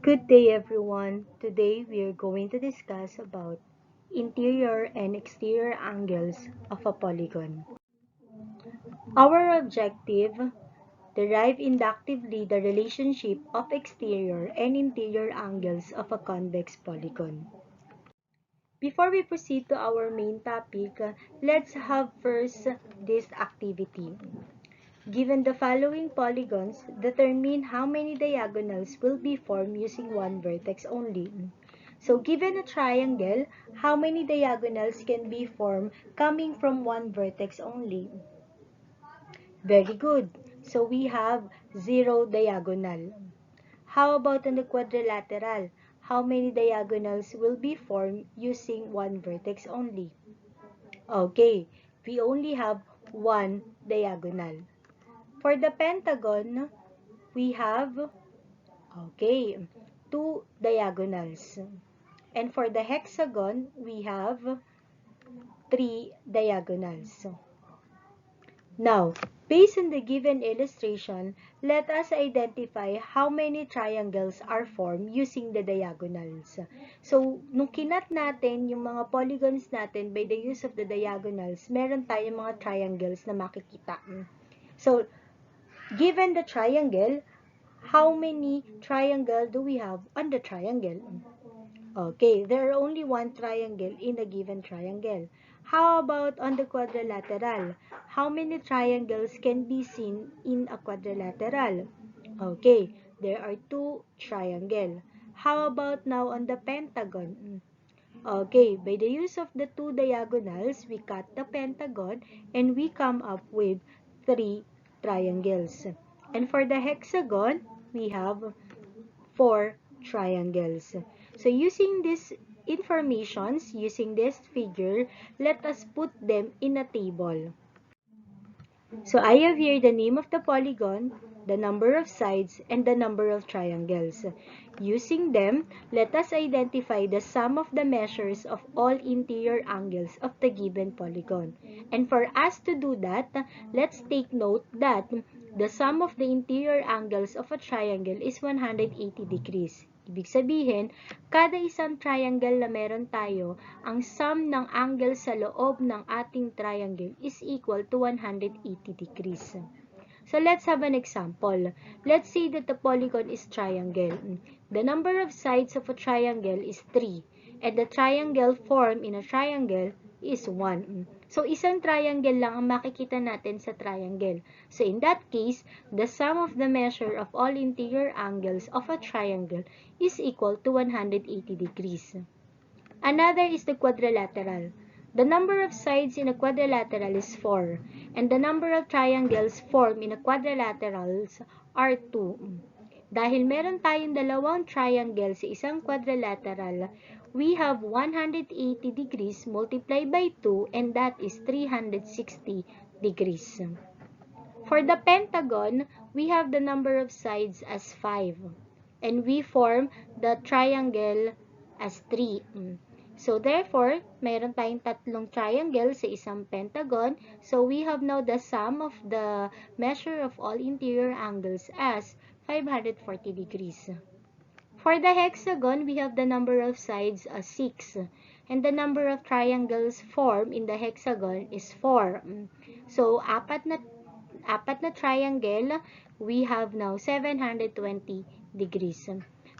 Good day everyone. Today we are going to discuss about interior and exterior angles of a polygon. Our objective: derive inductively the relationship of exterior and interior angles of a convex polygon. Before we proceed to our main topic, let's have first this activity. Given the following polygons, determine how many diagonals will be formed using one vertex only. So given a triangle, how many diagonals can be formed coming from one vertex only? Very good. So we have 0 diagonal. How about on the quadrilateral? How many diagonals will be formed using one vertex only? Okay, we only have 1 diagonal. For the pentagon, we have, okay, 2 diagonals. And for the hexagon, we have 3 diagonals. Now, based on the given illustration, let us identify how many triangles are formed using the diagonals. So, nung kinat natin yung mga polygons natin by the use of the diagonals, meron tayong mga triangles na makikita. So, given the triangle, how many triangle do we have on the triangle? Okay, there are only one triangle in a given triangle. How about on the quadrilateral? How many triangles can be seen in a quadrilateral? Okay, there are 2 triangles. How about now on the pentagon? Okay, by the use of the 2 diagonals, we cut the pentagon and we come up with 3 triangles. And for the hexagon, we have 4 triangles. So using this informations, using this figure, let us put them in a table. So I have here the name of the polygon, the number of sides, and the number of triangles. Using them, let us identify the sum of the measures of all interior angles of the given polygon. And for us to do that, let's take note that the sum of the interior angles of a triangle is 180 degrees. Ibig sabihin, kada isang triangle na meron tayo, ang sum ng angle sa loob ng ating triangle is equal to 180 degrees. So let's have an example. Let's say that the polygon is triangle. The number of sides of a triangle is 3, and the triangle formed in a triangle is 1. So isang triangle lang ang makikita natin sa triangle. So in that case, the sum of the measure of all interior angles of a triangle is equal to 180 degrees. Another is the quadrilateral. The number of sides in a quadrilateral is 4, and the number of triangles formed in a quadrilaterals are 2. Dahil meron tayong dalawang triangle sa isang quadrilateral, we have 180 degrees multiplied by 2, and that is 360 degrees. For the pentagon, we have the number of sides as 5, and we form the triangle as 3. So therefore, mayroon tayong tatlong triangle sa isang pentagon. So we have now the sum of the measure of all interior angles as 540 degrees. For the hexagon, we have the number of sides as 6, and the number of triangles formed in the hexagon is 4. So apat na triangle, we have now 720 degrees.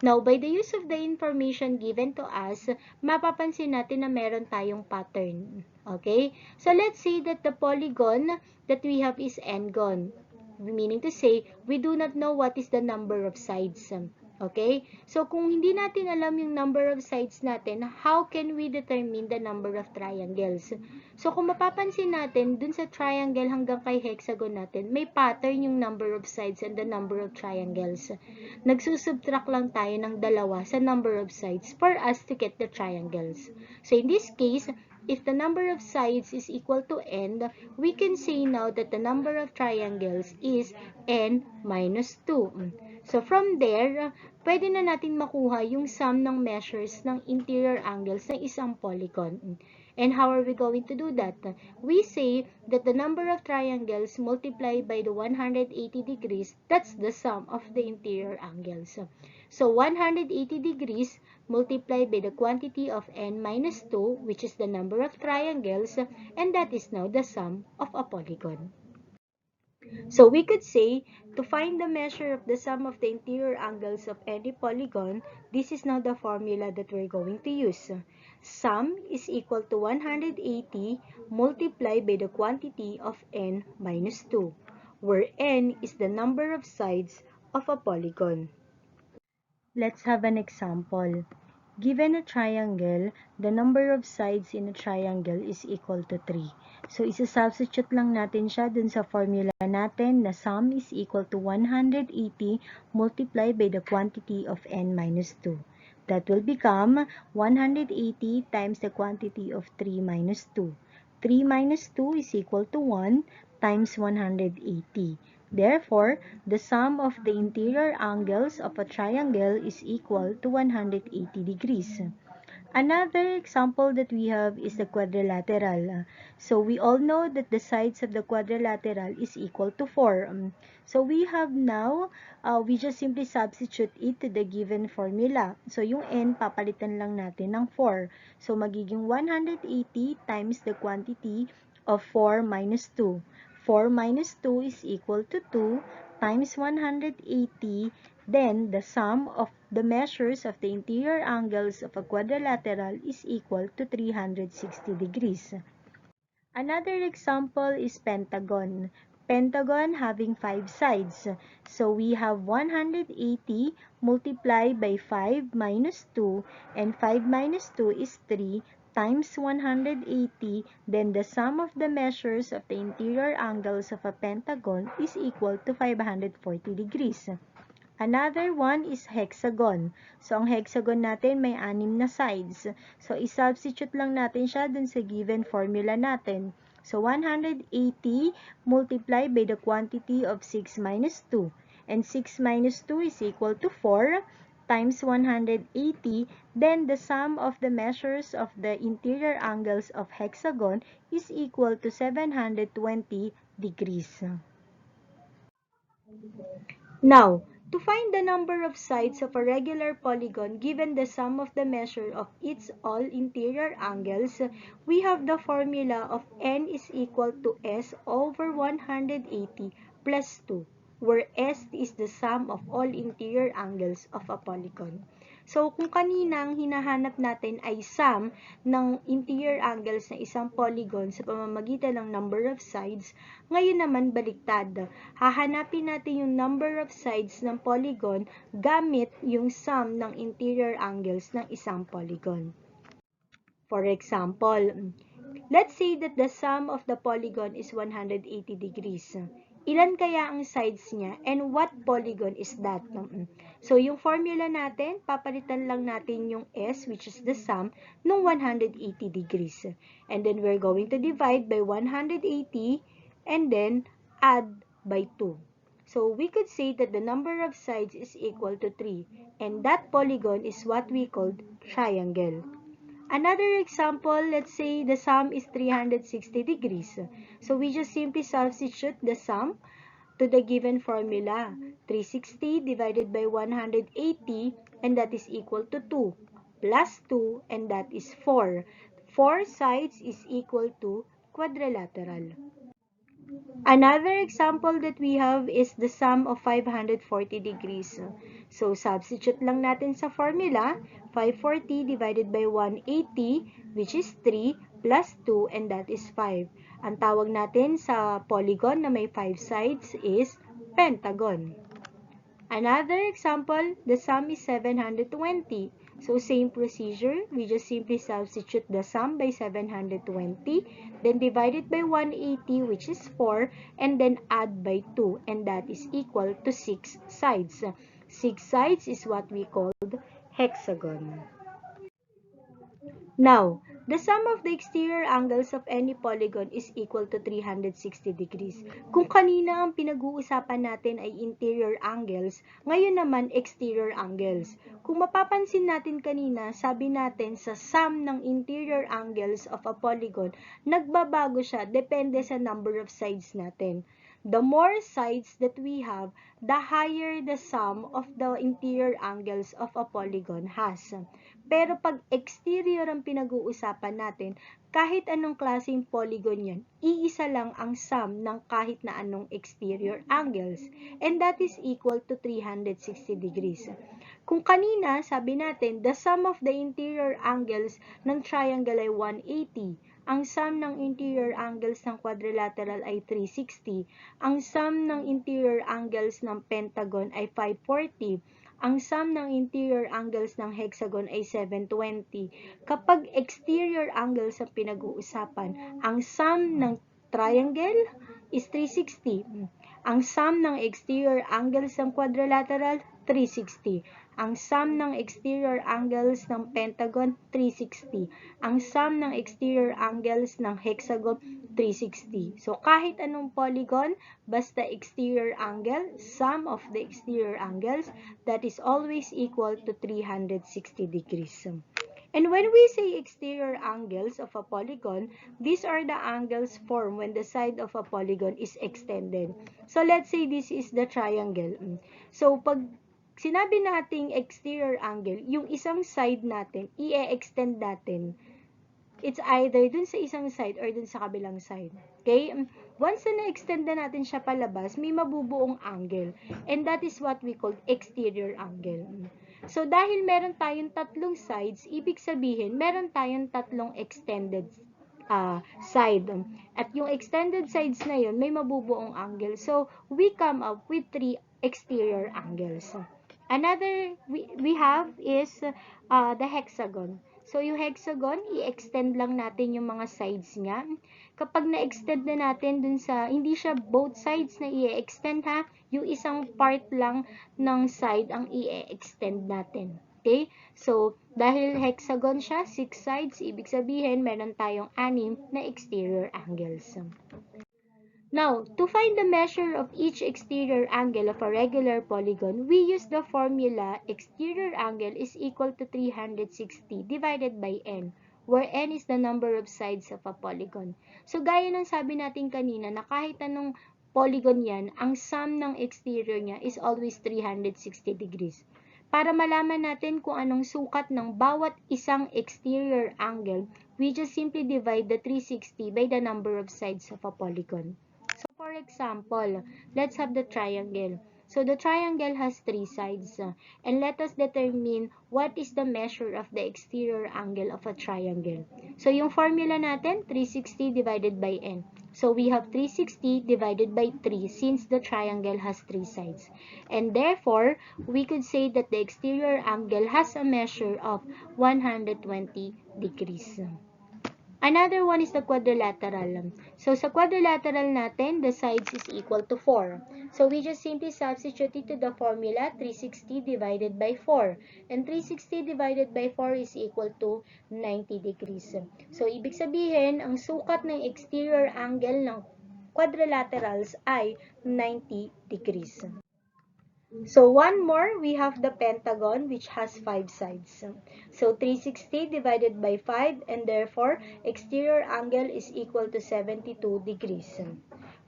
Now, by the use of the information given to us, mapapansin natin na meron tayong pattern. Okay? So, let's say that the polygon that we have is n-gon. Meaning to say, we do not know what is the number of sides. Okay? So, kung hindi natin alam yung number of sides natin, how can we determine the number of triangles? So, kung mapapansin natin, dun sa triangle hanggang kay hexagon natin, may pattern yung number of sides and the number of triangles. Nagsusubtract lang tayo ng dalawa sa number of sides for us to get the triangles. So, in this case, if the number of sides is equal to n, we can say now that the number of triangles is n minus 2. So, from there, pwede na natin makuha yung sum ng measures ng interior angles ng isang polygon. And how are we going to do that? We say that the number of triangles multiplied by the 180 degrees, that's the sum of the interior angles. So 180 degrees multiplied by the quantity of n minus 2, which is the number of triangles, and that is now the sum of a polygon. So we could say, to find the measure of the sum of the interior angles of any polygon, this is now the formula that we're going to use. Sum is equal to 180 multiplied by the quantity of n minus 2, where n is the number of sides of a polygon. Let's have an example. Given a triangle, the number of sides in a triangle is equal to 3. So, isa-substitute lang natin siya dun sa formula natin na sum is equal to 180 multiplied by the quantity of n minus 2. That will become 180 times the quantity of 3 minus 2. 3 minus 2 is equal to 1 times 180. Therefore, the sum of the interior angles of a triangle is equal to 180 degrees. Another example that we have is the quadrilateral. So we all know that the sides of the quadrilateral is equal to 4. So we have now, we just simply substitute it to the given formula. So yung n, papalitan lang natin ng 4. So magiging 180 times the quantity of 4 minus 2. 4 minus 2 is equal to 2 times 180. Then, the sum of the measures of the interior angles of a quadrilateral is equal to 360 degrees. Another example is pentagon. Pentagon having 5 sides. So, we have 180 multiplied by 5 minus 2, and 5 minus 2 is 3 times 180. Then, the sum of the measures of the interior angles of a pentagon is equal to 540 degrees. Another one is hexagon. So, ang hexagon natin may 6 na sides. So, i-substitute lang natin siya dun sa given formula natin. So, 180 multiplied by the quantity of 6 minus 2. And 6 minus 2 is equal to 4 times 180. Then, the sum of the measures of the interior angles of hexagon is equal to 720 degrees. Now, to find the number of sides of a regular polygon given the sum of the measure of its all interior angles, we have the formula of n is equal to s over 180 plus 2, where s is the sum of all interior angles of a polygon. So, kung kaninang hinahanap natin ay sum ng interior angles ng isang polygon sa pamamagitan ng number of sides, ngayon naman baliktad. Hahanapin natin yung number of sides ng polygon gamit yung sum ng interior angles ng isang polygon. For example, let's say that the sum of the polygon is 180 degrees. Ilan kaya ang sides niya and what polygon is that? So, yung formula natin, papalitan lang natin yung s, which is the sum, ng 180 degrees. And then, we're going to divide by 180 and then add by 2. So, we could say that the number of sides is equal to 3. And that polygon is what we called triangle. Another example, let's say the sum is 360 degrees. So, we just simply substitute the sum to the given formula. 360 divided by 180, and that is equal to 2. Plus 2, and that is 4. 4 sides is equal to quadrilateral. Another example that we have is the sum of 540 degrees. So, substitute lang natin sa formula, 540 divided by 180, which is 3, plus 2, and that is 5. Ang tawag natin sa polygon na may 5 sides is pentagon. Another example, the sum is 720. So, same procedure. We just simply substitute the sum by 720, then divide it by 180, which is 4, and then add by 2, and that is equal to 6 sides. 6 sides is what we called hexagon. Now, The sum of the exterior angles of any polygon is equal to 360 degrees. Kung kanina ang pinag-uusapan natin ay interior angles, ngayon naman exterior angles. Kung mapapansin natin kanina, sabi natin sa sum ng interior angles of a polygon, nagbabago siya depende sa number of sides natin. The more sides that we have, the higher the sum of the interior angles of a polygon has. Pero pag exterior ang pinag-uusapan natin, kahit anong klaseng polygon yan, iisa lang ang sum ng kahit na anong exterior angles. And that is equal to 360 degrees. Kung kanina, sabi natin, the sum of the interior angles ng triangle ay 180. Ang sum ng interior angles ng quadrilateral ay 360. Ang sum ng interior angles ng pentagon ay 540. Ang sum ng interior angles ng hexagon ay 720. Kapag exterior angles ang pinag-uusapan, ang sum ng triangle is 360. Ang sum ng exterior angles ng quadrilateral, 360. Ang sum ng exterior angles ng pentagon, 360. Ang sum ng exterior angles ng hexagon, 360. So, kahit anong polygon, basta exterior angle, sum of the exterior angles, that is always equal to 360 degrees. And when we say exterior angles of a polygon, these are the angles formed when the side of a polygon is extended. So, let's say this is the triangle. So, pag sinabi nating exterior angle, yung isang side natin, i-extend natin. It's either dun sa isang side or dun sa kabilang side. Okay? Once na na-extend na natin siya palabas, may mabubuong angle. And that is what we call exterior angle. So, dahil meron tayong tatlong sides, ibig sabihin, meron tayong tatlong extended side. At yung extended sides na yun, may mabubuong angle. So, we come up with 3 exterior angles. Another we have is the hexagon. So, yung hexagon, i-extend lang natin yung mga sides niya. Kapag na-extend na natin dun sa, hindi siya both sides na i-extend ha, yung isang part lang ng side ang i-extend natin. Okay? So, dahil hexagon siya, 6 sides, ibig sabihin, meron tayong 6 na exterior angles. Now, to find the measure of each exterior angle of a regular polygon, we use the formula exterior angle is equal to 360 divided by n, where n is the number of sides of a polygon. So, gaya ng sabi natin kanina na kahit anong polygon yan, ang sum ng exterior niya is always 360 degrees. Para malaman natin kung anong sukat ng bawat isang exterior angle, we just simply divide the 360 by the number of sides of a polygon. So, for example, let's have the triangle. So, the triangle has 3 sides. And let us determine what is the measure of the exterior angle of a triangle. So, yung formula natin, 360 divided by n. So, we have 360 divided by 3 since the triangle has 3 sides. And therefore, we could say that the exterior angle has a measure of 120 degrees. Another one is the quadrilateral. So, sa quadrilateral natin, the sides is equal to 4. So, we just simply substitute it to the formula 360 divided by 4. And 360 divided by 4 is equal to 90 degrees. So, ibig sabihin, ang sukat ng exterior angle ng quadrilaterals ay 90 degrees. So, one more, we have the pentagon which has 5 sides. So, 360 divided by 5 and therefore, exterior angle is equal to 72 degrees.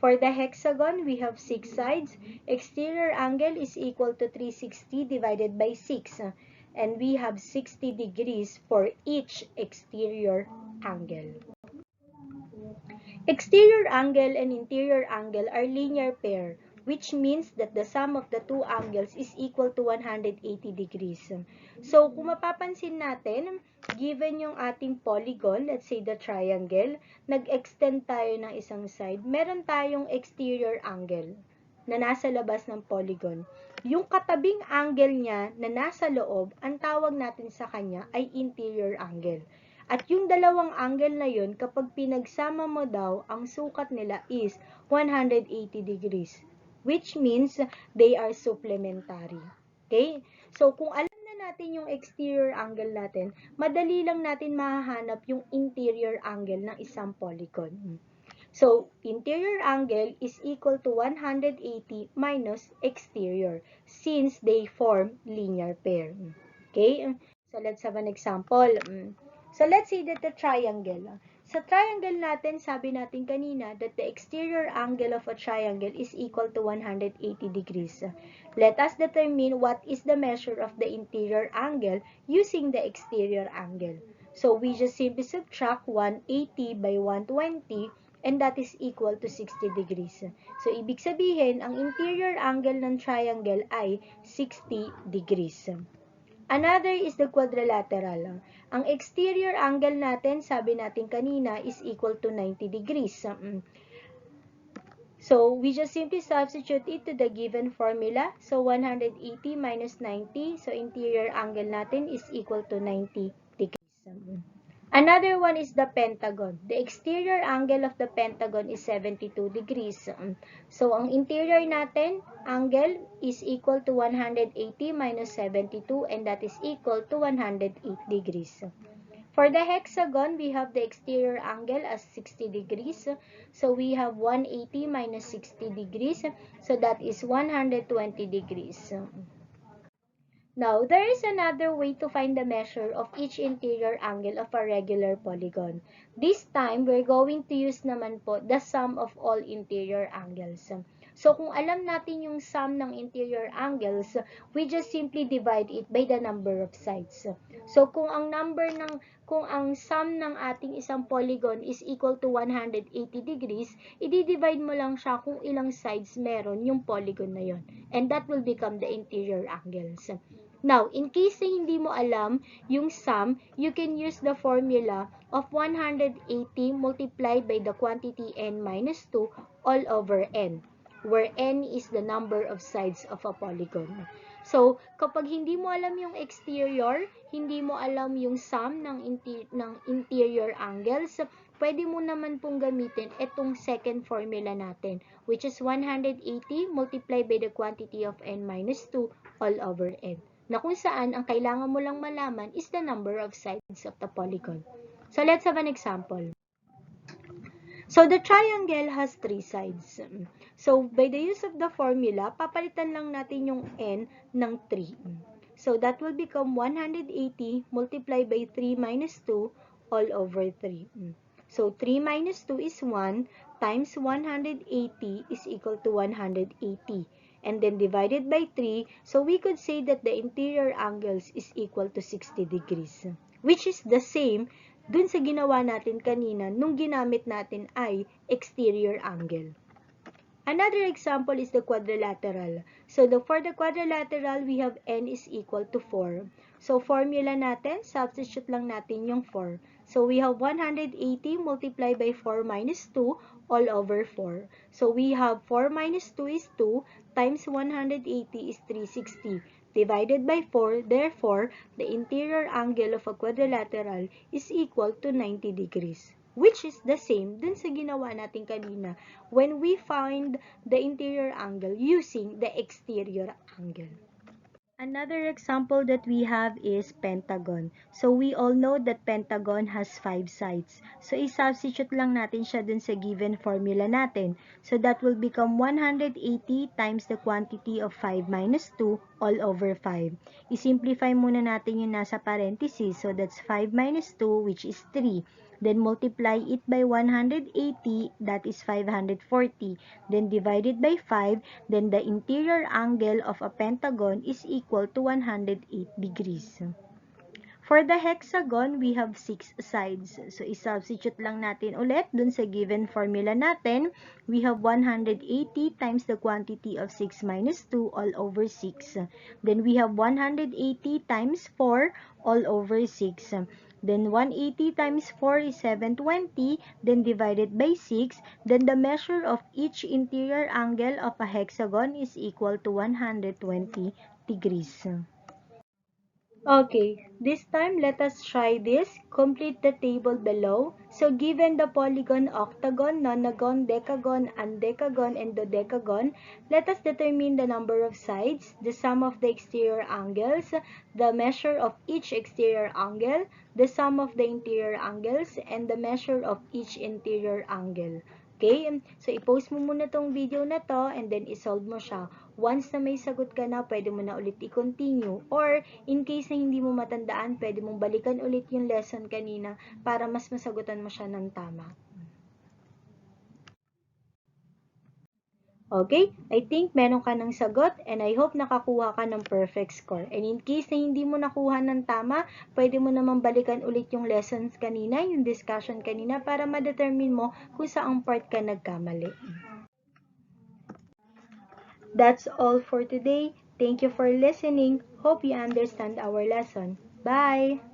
For the hexagon, we have 6 sides. Exterior angle is equal to 360 divided by 6. And we have 60 degrees for each exterior angle. Exterior angle and interior angle are linear pair, which means that the sum of the two angles is equal to 180 degrees. So, kung mapapansin natin, given yung ating polygon, let's say the triangle, nag-extend tayo ng isang side, meron tayong exterior angle na nasa labas ng polygon. Yung katabing angle niya na nasa loob, ang tawag natin sa kanya ay interior angle. At yung dalawang angle na yun, kapag pinagsama mo daw, ang sukat nila is 180 degrees. Which means they are supplementary. Okay? So, kung alam na natin yung exterior angle natin, madali lang natin mahahanap yung interior angle ng isang polygon. So, interior angle is equal to 180 minus exterior since they form linear pair. Okay? So, let's have an example. So, let's say that the triangle. Sa triangle natin, sabi natin kanina that the exterior angle of a triangle is equal to 180 degrees. Let us determine what is the measure of the interior angle using the exterior angle. So, we just simply subtract 180 by 120 and that is equal to 60 degrees. So, ibig sabihin, ang interior angle ng triangle ay 60 degrees. Another is the quadrilateral. Ang exterior angle natin, sabi natin kanina, is equal to 90 degrees. So, we just simply substitute it to the given formula. So, 180 minus 90. So, interior angle natin is equal to 90 degrees. Another one is the pentagon. The exterior angle of the pentagon is 72 degrees. So, ang interior natin, angle is equal to 180 minus 72 and that is equal to 108 degrees. For the hexagon, we have the exterior angle as 60 degrees. So, we have 180 minus 60 degrees. So, that is 120 degrees. Now, there is another way to find the measure of each interior angle of a regular polygon. This time, we're going to use naman po the sum of all interior angles. So, kung alam natin yung sum ng interior angles, we just simply divide it by the number of sides. So, kung ang sum ng ating isang polygon is equal to 180 degrees, i-divide mo lang siya kung ilang sides meron yung polygon na yon. And that will become the interior angles. Now, in case na hindi mo alam yung sum, you can use the formula of 180 multiplied by the quantity n minus 2 all over n, where n is the number of sides of a polygon. So, kapag hindi mo alam yung exterior, hindi mo alam yung sum ng interior angles, pwede mo naman pong gamitin itong second formula natin, which is 180 multiplied by the quantity of n minus 2 all over n, na kung saan ang kailangan mo lang malaman is the number of sides of the polygon. So, let's have an example. So, the triangle has 3 sides. So, by the use of the formula, papalitan lang natin yung n ng 3. So, that will become 180 multiplied by 3 minus 2 all over 3. So, 3 minus 2 is 1 times 180 is equal to 180. And then divided by 3, so we could say that the interior angles is equal to 60 degrees, which is the same dun sa ginawa natin kanina nung ginamit natin ay exterior angle. Another example is the quadrilateral. So, for the quadrilateral, we have n is equal to 4. So, formula natin, substitute lang natin yung 4. So, we have 180 multiplied by 4 minus 2 all over 4. So, we have 4 minus 2 is 2 times 180 is 360. Divided by 4, therefore, the interior angle of a quadrilateral is equal to 90 degrees. Which is the same dun sa ginawa natin kanina when we find the interior angle using the exterior angle. Another example that we have is pentagon. So, we all know that pentagon has 5 sides. So, i-substitute lang natin siya dun sa given formula natin. So, that will become 180 times the quantity of 5 minus 2 all over 5. I-simplify muna natin yung nasa parenthesis. So, that's 5 minus 2, which is 3. Then, multiply it by 180, that is 540. Then, divided by 5, then the interior angle of a pentagon is equal to 108 degrees. For the hexagon, we have 6 sides. So, i-substitute lang natin ulit dun sa given formula natin. We have 180 times the quantity of 6 minus 2 all over 6. Then, we have 180 times 4 all over 6. Then, 180 times 4 is 720. Then, divided by 6. Then, the measure of each interior angle of a hexagon is equal to 120 degrees. Okay, this time let us try this. Complete the table below. So given the polygon octagon, nonagon, decagon, undecagon, and dodecagon, let us determine the number of sides, the sum of the exterior angles, the measure of each exterior angle, the sum of the interior angles, and the measure of each interior angle. Okay? So, i-post mo muna tong video na to and then isolve mo siya. Once na may sagot ka na, pwede mo na ulit i-continue. Or, in case na hindi mo matandaan, pwede mong balikan ulit yung lesson kanina para mas masagutan mo siya ng tama. Okay? I think meron ka ng sagot and I hope nakakuha ka ng perfect score. And in case na hindi mo nakuha ng tama, pwede mo naman balikan ulit yung lessons kanina, yung discussion kanina para ma-determine mo kung saang part ka nagkamali. That's all for today. Thank you for listening. Hope you understand our lesson. Bye!